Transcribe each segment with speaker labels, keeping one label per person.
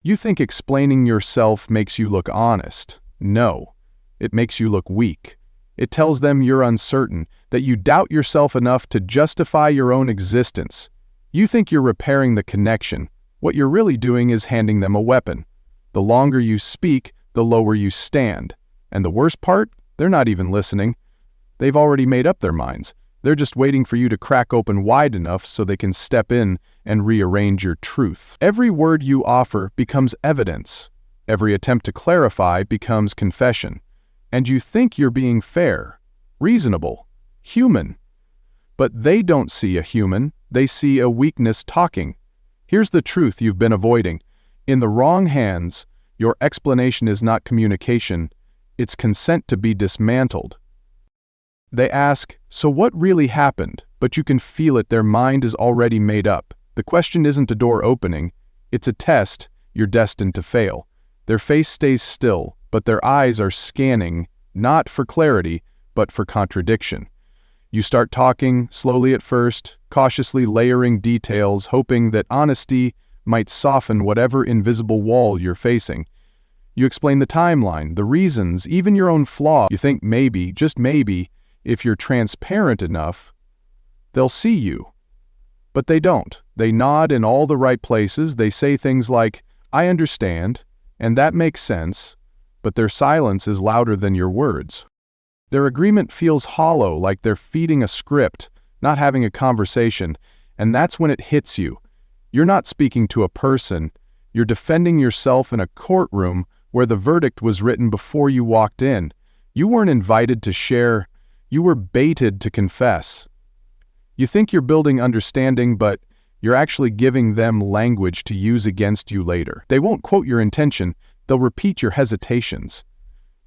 Speaker 1: You think explaining yourself makes you look honest. No, it makes you look weak. It tells them you're uncertain, that you doubt yourself enough to justify your own existence. You think you're repairing the connection. What you're really doing is handing them a weapon. The longer you speak, the lower you stand. And the worst part? They're not even listening. They've already made up their minds. They're just waiting for you to crack open wide enough so they can step in and rearrange your truth. Every word you offer becomes evidence. Every attempt to clarify becomes confession. And you think you're being fair, reasonable, human. But they don't see a human, they see a weakness talking. Here's the truth you've been avoiding. In the wrong hands, your explanation is not communication, it's consent to be dismantled. They ask, so what really happened? But you can feel it, their mind is already made up. The question isn't a door opening, it's a test, you're destined to fail. Their face stays still, but their eyes are scanning, not for clarity, but for contradiction. You start talking, slowly at first, cautiously layering details, hoping that honesty might soften whatever invisible wall you're facing. You explain the timeline, the reasons, even your own flaw. You think maybe, just maybe, if you're transparent enough, they'll see you. But they don't. They nod in all the right places. They say things like, I understand, and that makes sense, but their silence is louder than your words. Their agreement feels hollow, like they're feeding a script, not having a conversation, and that's when it hits you. You're not speaking to a person. You're defending yourself in a courtroom where the verdict was written before you walked in. You weren't invited to share. You were baited to confess. You think you're building understanding, but you're actually giving them language to use against you later. They won't quote your intention, they'll repeat your hesitations.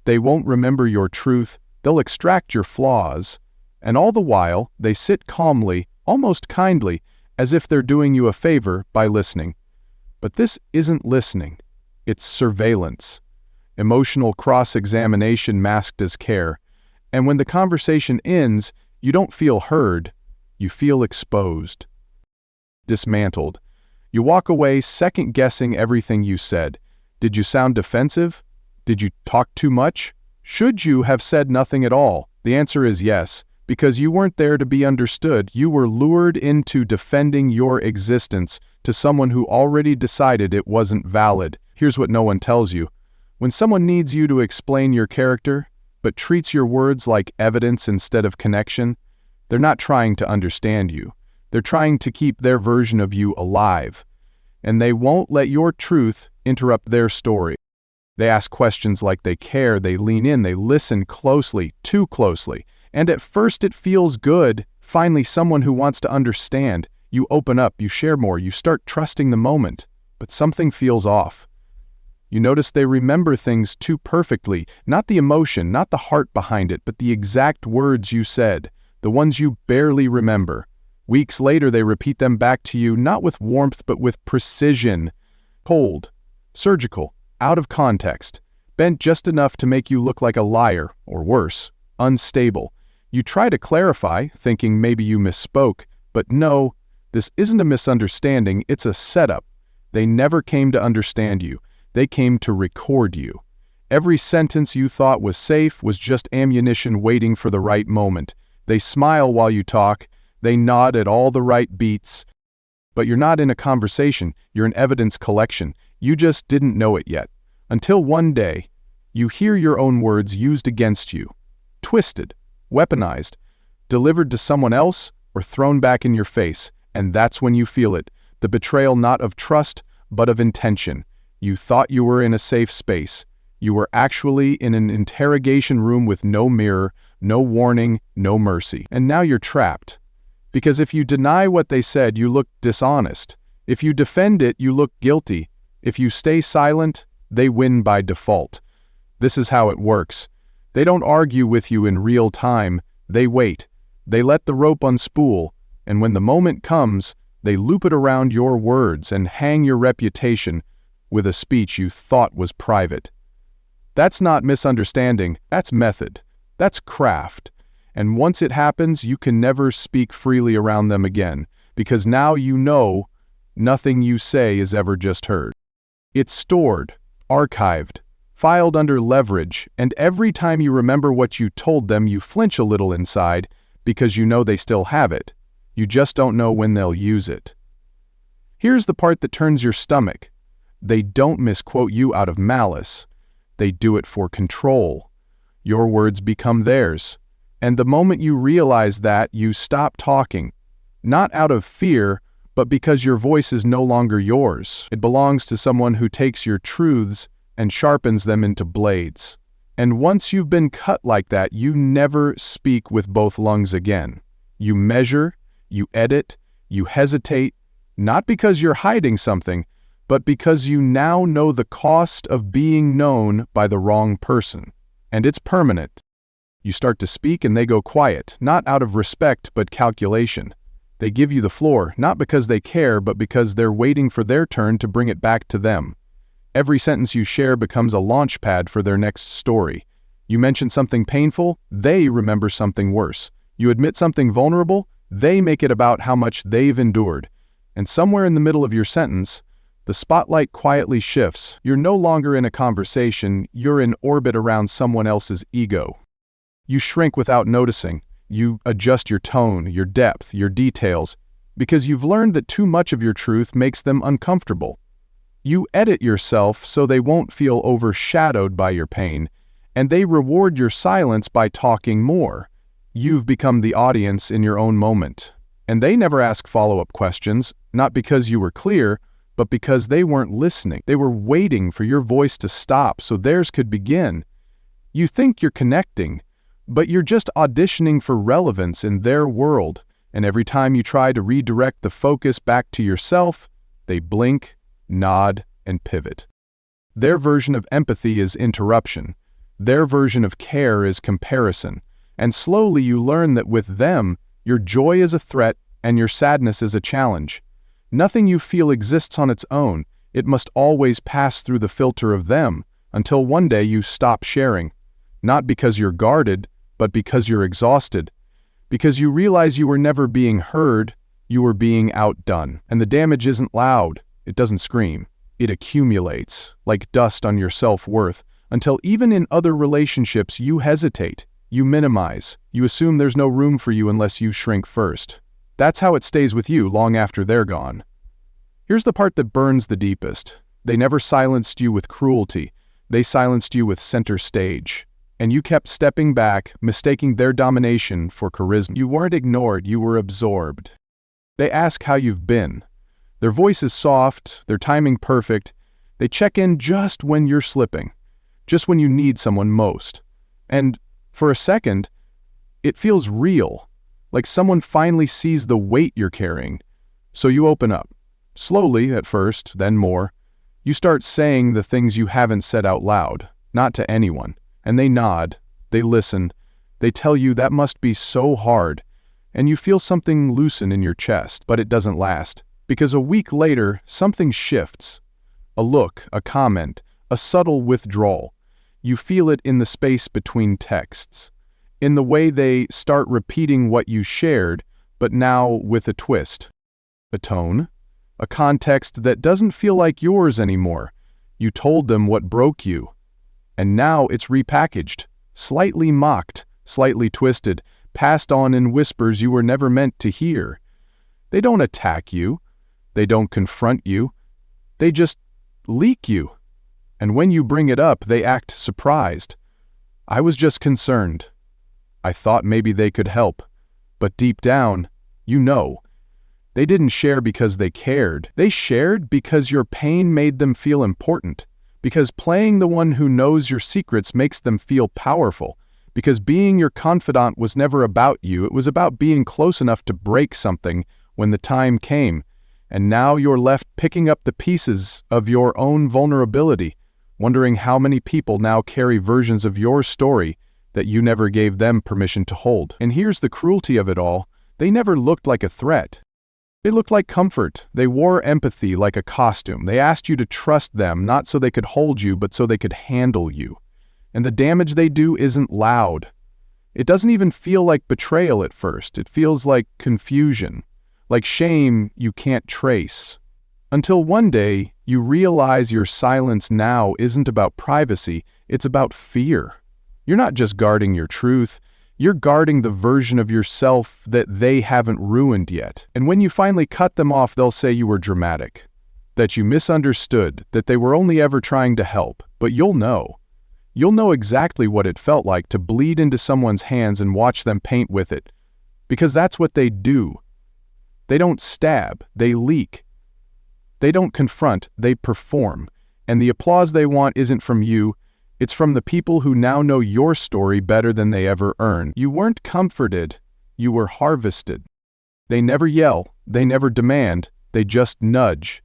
Speaker 1: They won't remember your truth, they'll extract your flaws. And all the while, they sit calmly, almost kindly, as if they're doing you a favor by listening. But this isn't listening, it's surveillance. Emotional cross-examination masked as care. And when the conversation ends, you don't feel heard, you feel exposed. Dismantled. You walk away second-guessing everything you said. Did you sound defensive? Did you talk too much? Should you have said nothing at all? The answer is yes, because you weren't there to be understood. You were lured into defending your existence to someone who already decided it wasn't valid. Here's what no one tells you. When someone needs you to explain your character, but treats your words like evidence instead of connection, they're not trying to understand you. They're trying to keep their version of you alive. And they won't let your truth interrupt their story. They ask questions like they care, they lean in, they listen closely, too closely. And at first it feels good, finally someone who wants to understand. You open up, you share more, you start trusting the moment. But something feels off. You notice they remember things too perfectly, not the emotion, not the heart behind it, but the exact words you said, the ones you barely remember. Weeks later they repeat them back to you, not with warmth but with precision. Cold, surgical, out of context, bent just enough to make you look like a liar, or worse, unstable. You try to clarify, thinking maybe you misspoke, but no, this isn't a misunderstanding, it's a setup. They never came to understand you. They came to record you. Every sentence you thought was safe was just ammunition waiting for the right moment. They smile while you talk, they nod at all the right beats. But you're not in a conversation, you're an evidence collection. You just didn't know it yet. Until one day, you hear your own words used against you. Twisted, weaponized, delivered to someone else, or thrown back in your face. And that's when you feel it. The betrayal not of trust, but of intention. You thought you were in a safe space. You were actually in an interrogation room with no mirror, no warning, no mercy. And now you're trapped. Because if you deny what they said, you look dishonest. If you defend it, you look guilty. If you stay silent, they win by default. This is how it works. They don't argue with you in real time. They wait. They let the rope unspool. And when the moment comes, they loop it around your words and hang your reputation with a speech you thought was private. That's not misunderstanding, that's method. That's craft. And once it happens, you can never speak freely around them again, because now you know nothing you say is ever just heard. It's stored, archived, filed under leverage, and every time you remember what you told them, you flinch a little inside because you know they still have it. You just don't know when they'll use it. Here's the part that turns your stomach. They don't misquote you out of malice. They do it for control. Your words become theirs. And the moment you realize that, you stop talking. Not out of fear, but because your voice is no longer yours. It belongs to someone who takes your truths and sharpens them into blades. And once you've been cut like that, you never speak with both lungs again. You measure, you edit, you hesitate, not because you're hiding something, but because you now know the cost of being known by the wrong person. And it's permanent. You start to speak and they go quiet, not out of respect but calculation. They give you the floor, not because they care, but because they're waiting for their turn to bring it back to them. Every sentence you share becomes a launch pad for their next story. You mention something painful, they remember something worse. You admit something vulnerable, they make it about how much they've endured. And somewhere in the middle of your sentence, the spotlight quietly shifts. You're no longer in a conversation, you're in orbit around someone else's ego. You shrink without noticing. You adjust your tone, your depth, your details, because you've learned that too much of your truth makes them uncomfortable. You edit yourself so they won't feel overshadowed by your pain, and they reward your silence by talking more. You've become the audience in your own moment. And they never ask follow-up questions, not because you were clear, but because they weren't listening. They were waiting for your voice to stop so theirs could begin. You think you're connecting, but you're just auditioning for relevance in their world, and every time you try to redirect the focus back to yourself, they blink, nod, and pivot. Their version of empathy is interruption. Their version of care is comparison. And slowly you learn that with them, your joy is a threat and your sadness is a challenge. Nothing you feel exists on its own. It must always pass through the filter of them, until one day you stop sharing. Not because you're guarded, but because you're exhausted. Because you realize you were never being heard, you were being outdone. And the damage isn't loud. It doesn't scream. It accumulates, like dust on your self-worth, until even in other relationships you hesitate, you minimize, you assume there's no room for you unless you shrink first. That's how it stays with you long after they're gone. Here's the part that burns the deepest. They never silenced you with cruelty. They silenced you with center stage. And you kept stepping back, mistaking their domination for charisma. You weren't ignored, you were absorbed. They ask how you've been. Their voice is soft, their timing perfect. They check in just when you're slipping, just when you need someone most. And for a second, it feels real, like someone finally sees the weight you're carrying. So you open up. Slowly at first, then more. You start saying the things you haven't said out loud, not to anyone. And they nod, they listen, they tell you that must be so hard, and you feel something loosen in your chest, but it doesn't last. Because a week later, something shifts. A look, a comment, a subtle withdrawal. You feel it in the space between texts. In the way they start repeating what you shared, but now with a twist. A tone. A context that doesn't feel like yours anymore. You told them what broke you. And now it's repackaged, slightly mocked, slightly twisted, passed on in whispers you were never meant to hear. They don't attack you. They don't confront you. They just leak you. And when you bring it up, they act surprised. I was just concerned. I thought maybe they could help. But deep down, you know. They didn't share because they cared. They shared because your pain made them feel important. Because playing the one who knows your secrets makes them feel powerful. Because being your confidant was never about you. It was about being close enough to break something when the time came. And now you're left picking up the pieces of your own vulnerability, wondering how many people now carry versions of your story that you never gave them permission to hold. And here's the cruelty of it all. They never looked like a threat. They looked like comfort. They wore empathy like a costume. They asked you to trust them, not so they could hold you, but so they could handle you. And the damage they do isn't loud. It doesn't even feel like betrayal at first. It feels like confusion. Like shame you can't trace. Until one day, you realize your silence now isn't about privacy, it's about fear. You're not just guarding your truth, you're guarding the version of yourself that they haven't ruined yet. And when you finally cut them off, they'll say you were dramatic, that you misunderstood, that they were only ever trying to help. But you'll know. You'll know exactly what it felt like to bleed into someone's hands and watch them paint with it. Because that's what they do. They don't stab, they leak. They don't confront, they perform. And the applause they want isn't from you, it's from the people who now know your story better than they ever earned. You weren't comforted, you were harvested. They never yell, they never demand, they just nudge.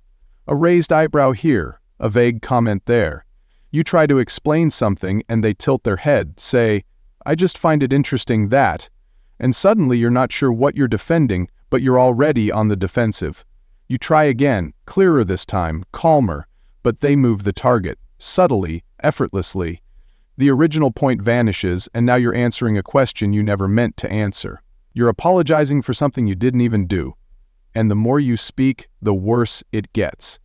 Speaker 1: A raised eyebrow here, a vague comment there. You try to explain something and they tilt their head, say, "I just find it interesting that," and suddenly you're not sure what you're defending, but you're already on the defensive. You try again, clearer this time, calmer, but they move the target, subtly, effortlessly. The original point vanishes, and now you're answering a question you never meant to answer. You're apologizing for something you didn't even do. And the more you speak, the worse it gets.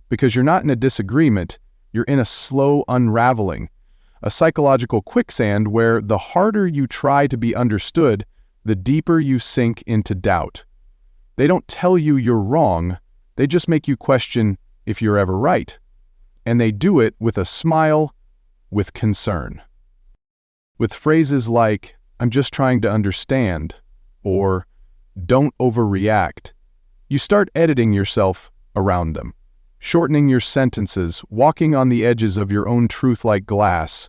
Speaker 1: Because you're not in a disagreement, you're in a slow unraveling, a psychological quicksand where the harder you try to be understood, the deeper you sink into doubt. They don't tell you you're wrong, they just make you question if you're ever right. And they do it with a smile, with concern. With phrases like, "I'm just trying to understand," or "don't overreact." You start editing yourself around them, shortening your sentences, walking on the edges of your own truth like glass.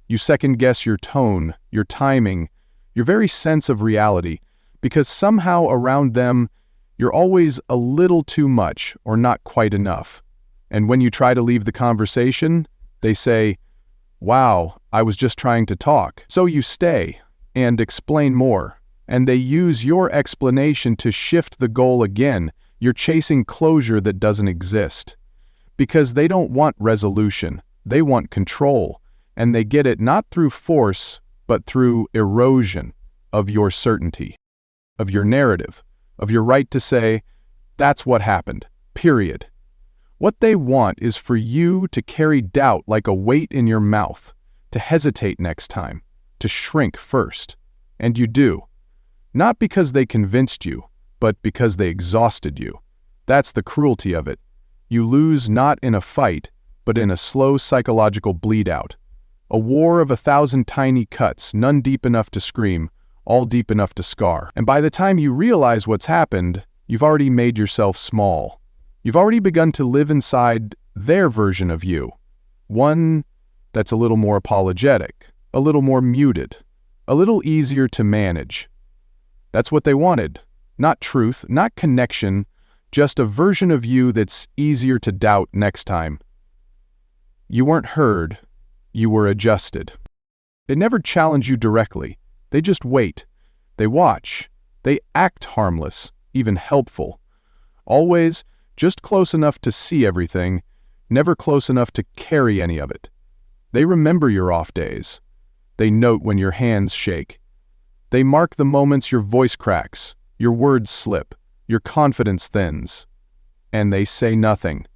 Speaker 1: You second-guess your tone, your timing, your very sense of reality, because somehow around them, you're always a little too much or not quite enough. And when you try to leave the conversation, they say, "Wow, I was just trying to talk." So you stay and explain more, and they use your explanation to shift the goal again. You're chasing closure that doesn't exist. Because they don't want resolution, they want control, and they get it not through force, but through erosion of your certainty, of your narrative, of your right to say, "That's what happened, period." What they want is for you to carry doubt like a weight in your mouth, to hesitate next time, to shrink first. And you do. Not because they convinced you, but because they exhausted you. That's the cruelty of it. You lose not in a fight, but in a slow psychological bleed-out. A war of 1,000 tiny cuts, none deep enough to scream, all deep enough to scar. And by the time you realize what's happened, you've already made yourself small. You've already begun to live inside their version of you. One that's a little more apologetic, a little more muted, a little easier to manage. That's what they wanted. Not truth, not connection, just a version of you that's easier to doubt next time. You weren't heard, you were adjusted. They never challenge you directly. They just wait. They watch. They act harmless, even helpful. Always just close enough to see everything, never close enough to carry any of it. They remember your off days. They note when your hands shake. They mark the moments your voice cracks, your words slip, your confidence thins. And they say nothing.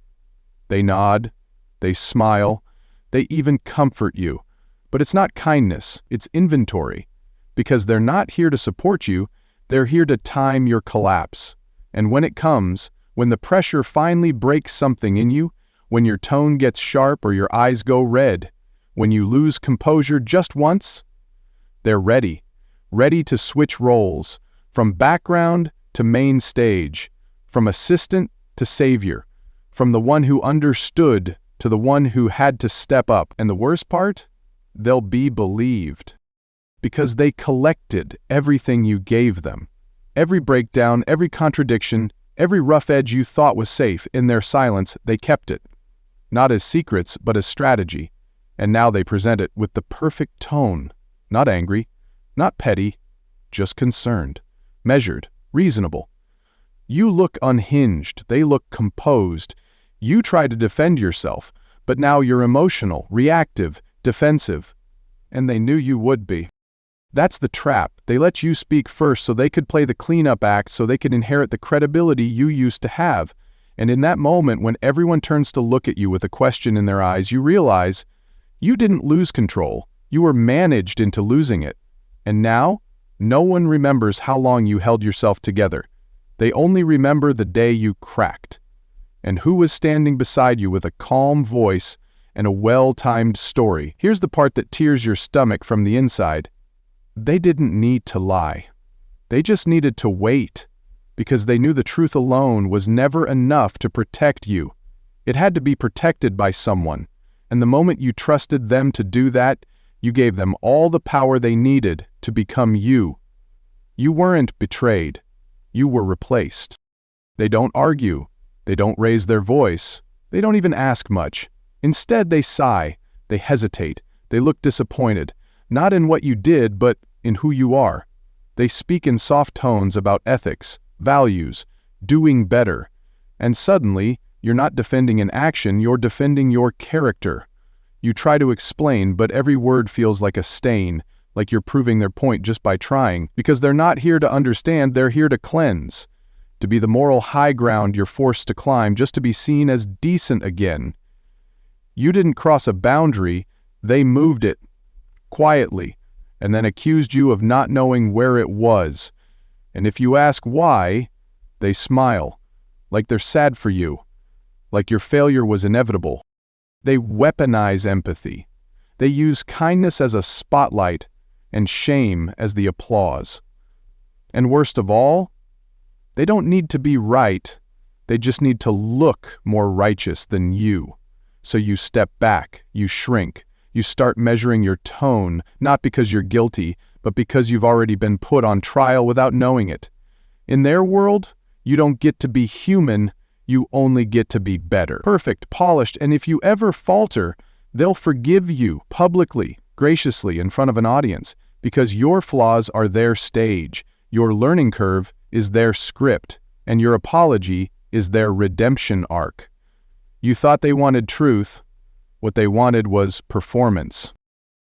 Speaker 1: They nod. They smile. They even comfort you. But it's not kindness, it's inventory. Because they're not here to support you, they're here to time your collapse. And when it comes, when the pressure finally breaks something in you, when your tone gets sharp or your eyes go red, when you lose composure just once, they're ready to switch roles, from background to main stage, from assistant to savior, from the one who understood to the one who had to step up. And the worst part? They'll be believed. Because they collected everything you gave them. Every breakdown, every contradiction, every rough edge you thought was safe, in their silence, they kept it. Not as secrets, but as strategy. And now they present it with the perfect tone. Not angry, not petty, just concerned, measured, reasonable. You look unhinged, they look composed. You try to defend yourself, but now you're emotional, reactive, defensive. And they knew you would be. That's the trap. They let you speak first so they could play the cleanup act, so they could inherit the credibility you used to have. And in that moment, when everyone turns to look at you with a question in their eyes, you realize you didn't lose control. You were managed into losing it. And now, no one remembers how long you held yourself together. They only remember the day you cracked. And who was standing beside you with a calm voice and a well-timed story. Here's the part that tears your stomach from the inside. They didn't need to lie. They just needed to wait, because they knew the truth alone was never enough to protect you. It had to be protected by someone. And the moment you trusted them to do that, you gave them all the power they needed to become you. You weren't betrayed. You were replaced. They don't argue. They don't raise their voice. They don't even ask much. Instead, they sigh. They hesitate. They look disappointed, not in what you did, but in who you are. They speak in soft tones about ethics, values, doing better. And suddenly, you're not defending an action, you're defending your character. You try to explain, but every word feels like a stain, like you're proving their point just by trying, because they're not here to understand, they're here to cleanse. To be the moral high ground you're forced to climb just to be seen as decent again. You didn't cross a boundary, they moved it, quietly, and then accused you of not knowing where it was. And if you ask why, they smile, like they're sad for you, like your failure was inevitable. They weaponize empathy. They use kindness as a spotlight and shame as the applause. And worst of all, they don't need to be right. They just need to look more righteous than you. So you step back, you shrink, you start measuring your tone, not because you're guilty, but because you've already been put on trial without knowing it. In their world, you don't get to be human, you only get to be better, perfect, polished, and if you ever falter, they'll forgive you publicly, graciously in front of an audience, because your flaws are their stage, your learning curve is their script, and your apology is their redemption arc. You thought they wanted truth. What they wanted was performance.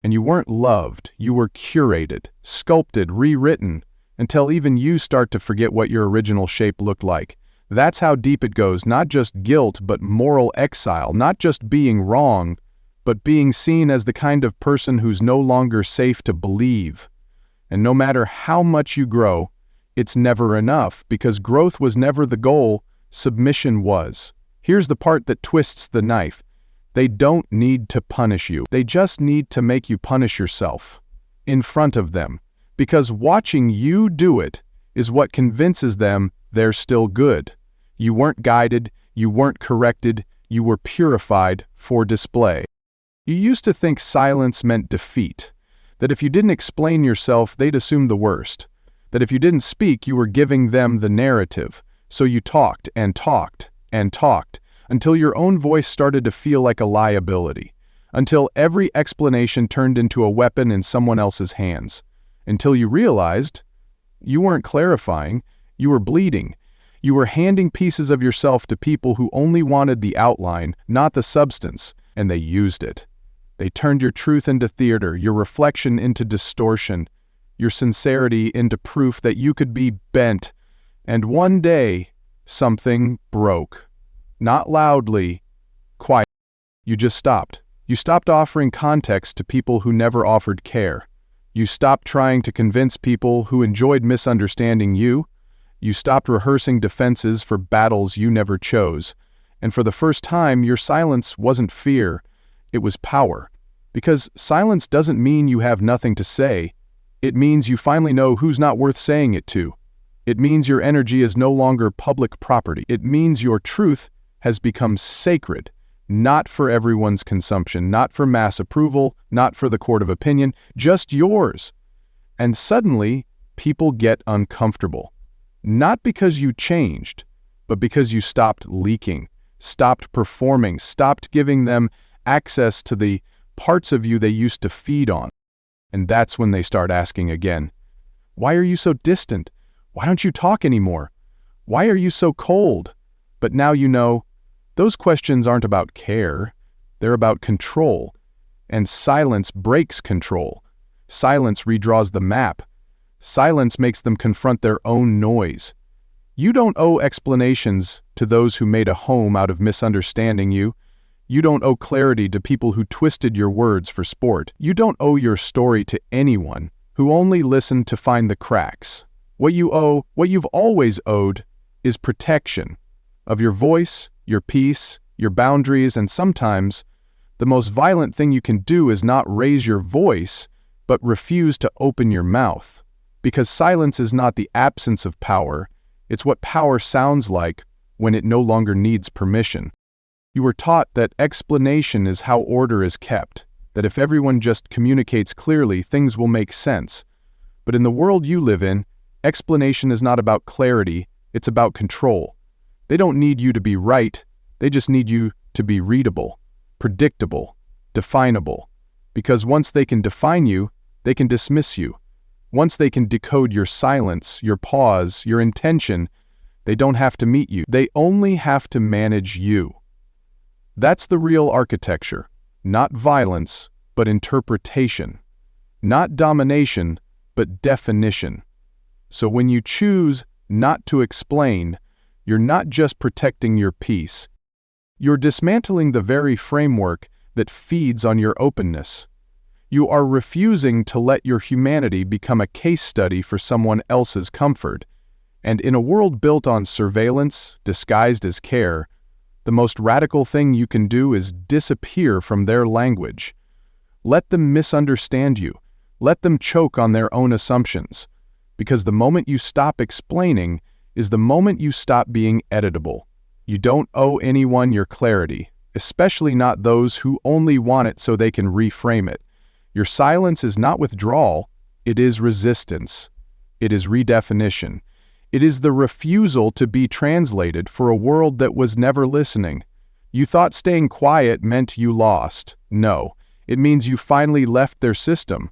Speaker 1: And you weren't loved, you were curated, sculpted, rewritten, until even you start to forget what your original shape looked like. That's how deep it goes, not just guilt, but moral exile, not just being wrong, but being seen as the kind of person who's no longer safe to believe. And no matter how much you grow, it's never enough, because growth was never the goal, submission was. Here's the part that twists the knife. They don't need to punish you. They just need to make you punish yourself in front of them, because watching you do it is what convinces them they're still good. You weren't guided, you weren't corrected, you were purified for display. You used to think silence meant defeat, that if you didn't explain yourself, they'd assume the worst, that if you didn't speak, you were giving them the narrative. So you talked and talked and talked, until your own voice started to feel like a liability, until every explanation turned into a weapon in someone else's hands, until you realized you weren't clarifying, you were bleeding. You were handing pieces of yourself to people who only wanted the outline, not the substance, and they used it. They turned your truth into theater, your reflection into distortion, your sincerity into proof that you could be bent. And one day, something broke. Not loudly, quietly. You just stopped. You stopped offering context to people who never offered care. You stopped trying to convince people who enjoyed misunderstanding you. You stopped rehearsing defenses for battles you never chose. And for the first time, your silence wasn't fear, it was power. Because silence doesn't mean you have nothing to say. It means you finally know who's not worth saying it to. It means your energy is no longer public property. It means your truth has become sacred, not for everyone's consumption, not for mass approval, not for the court of opinion, just yours. And suddenly, people get uncomfortable. Not because you changed, but because you stopped leaking, stopped performing, stopped giving them access to the parts of you they used to feed on. And that's when they start asking again, why are you so distant? Why don't you talk anymore? Why are you so cold? But now you know, those questions aren't about care, they're about control. And silence breaks control. Silence redraws the map. Silence makes them confront their own noise. You don't owe explanations to those who made a home out of misunderstanding you. You don't owe clarity to people who twisted your words for sport. You don't owe your story to anyone who only listened to find the cracks. What you've always owed, is protection of your voice, your peace, your boundaries, and sometimes the most violent thing you can do is not raise your voice, but refuse to open your mouth. Because silence is not the absence of power, it's what power sounds like when it no longer needs permission. You were taught that explanation is how order is kept, that if everyone just communicates clearly, things will make sense. But in the world you live in, explanation is not about clarity, it's about control. They don't need you to be right, they just need you to be readable, predictable, definable. Because once they can define you, they can dismiss you. Once they can decode your silence, your pause, your intention, they don't have to meet you. They only have to manage you. That's the real architecture. Not violence, but interpretation. Not domination, but definition. So when you choose not to explain, you're not just protecting your peace. You're dismantling the very framework that feeds on your openness. You are refusing to let your humanity become a case study for someone else's comfort. And in a world built on surveillance, disguised as care, the most radical thing you can do is disappear from their language. Let them misunderstand you. Let them choke on their own assumptions. Because the moment you stop explaining is the moment you stop being editable. You don't owe anyone your clarity, especially not those who only want it so they can reframe it. Your silence is not withdrawal, it is resistance. It is redefinition. It is the refusal to be translated for a world that was never listening. You thought staying quiet meant you lost. No, it means you finally left their system.